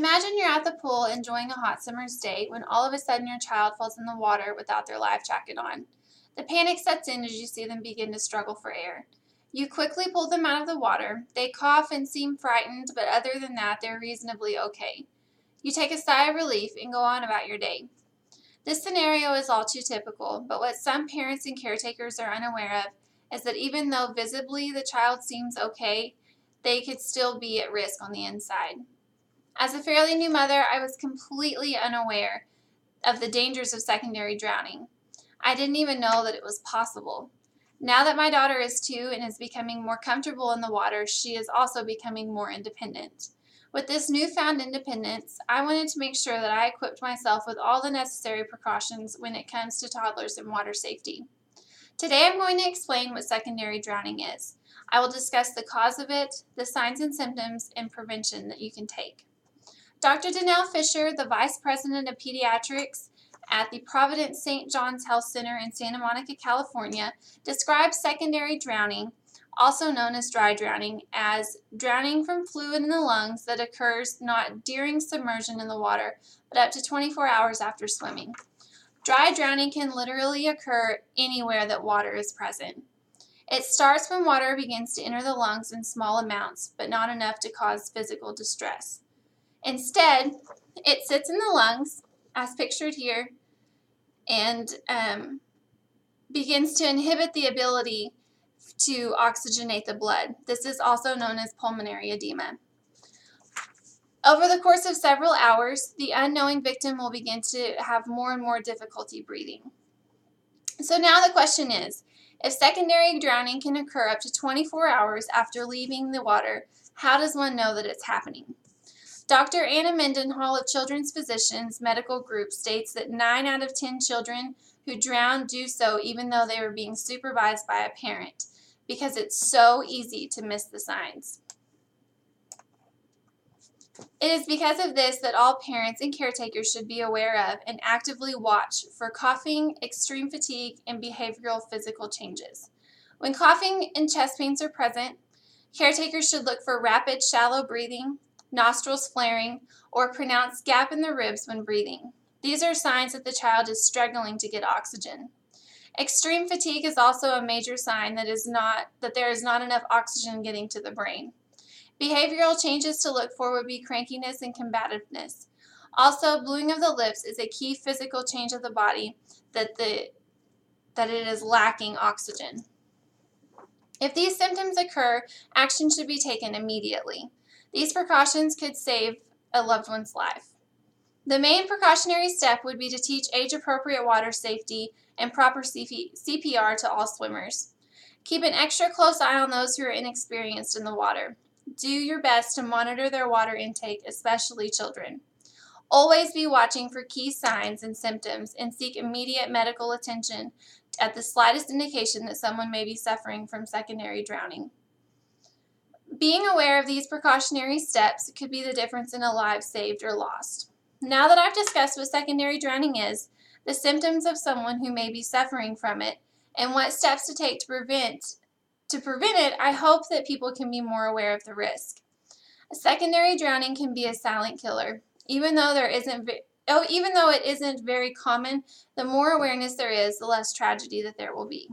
Imagine you're at the pool enjoying a hot summer's day when all of a sudden your child falls in the water without their life jacket on. The panic sets in as you see them begin to struggle for air. You quickly pull them out of the water. They cough and seem frightened, but other than that, they're reasonably okay. You take a sigh of relief and go on about your day. This scenario is all too typical, but what some parents and caretakers are unaware of is that even though visibly the child seems okay, they could still be at risk on the inside. As a fairly new mother, I was completely unaware of the dangers of secondary drowning. I didn't even know that it was possible. Now that my daughter is 2 and is becoming more comfortable in the water, she is also becoming more independent. With this newfound independence, I wanted to make sure that I equipped myself with all the necessary precautions when it comes to toddlers and water safety. Today I'm going to explain what secondary drowning is. I will discuss the cause of it, the signs and symptoms, and prevention that you can take. Dr. Danelle Fisher, the Vice President of Pediatrics at the Providence St. John's Health Center in Santa Monica, California, describes secondary drowning, also known as dry drowning, as drowning from fluid in the lungs that occurs not during submersion in the water, but up to 24 hours after swimming. Dry drowning can literally occur anywhere that water is present. It starts when water begins to enter the lungs in small amounts, but not enough to cause physical distress. Instead, it sits in the lungs, as pictured here, and begins to inhibit the ability to oxygenate the blood. This is also known as pulmonary edema. Over the course of several hours, the unknowing victim will begin to have more and more difficulty breathing. So now the question is, if secondary drowning can occur up to 24 hours after leaving the water, how does one know that it's happening? Dr. Anna Mendenhall of Children's Physicians Medical Group states that 9 out of 10 children who drown do so even though they were being supervised by a parent, because it's so easy to miss the signs. It is because of this that all parents and caretakers should be aware of and actively watch for coughing, extreme fatigue, and behavioral physical changes. When coughing and chest pains are present, caretakers should look for rapid, shallow breathing, nostrils flaring, or a pronounced gap in the ribs when breathing. These are signs that the child is struggling to get oxygen. Extreme fatigue is also a major sign that there is not enough oxygen getting to the brain. Behavioral changes to look for would be crankiness and combativeness. Also, bluing of the lips is a key physical change of the body that it is lacking oxygen. If these symptoms occur, action should be taken immediately. These precautions could save a loved one's life. The main precautionary step would be to teach age-appropriate water safety and proper CPR to all swimmers. Keep an extra close eye on those who are inexperienced in the water. Do your best to monitor their water intake, especially children. Always be watching for key signs and symptoms and seek immediate medical attention at the slightest indication that someone may be suffering from secondary drowning. Being aware of these precautionary steps could be the difference in a life saved or lost. Now that I've discussed what secondary drowning is, the symptoms of someone who may be suffering from it, and what steps to take to prevent it, I hope that people can be more aware of the risk. A secondary drowning can be a silent killer. Even though it isn't very common, the more awareness there is, the less tragedy that there will be.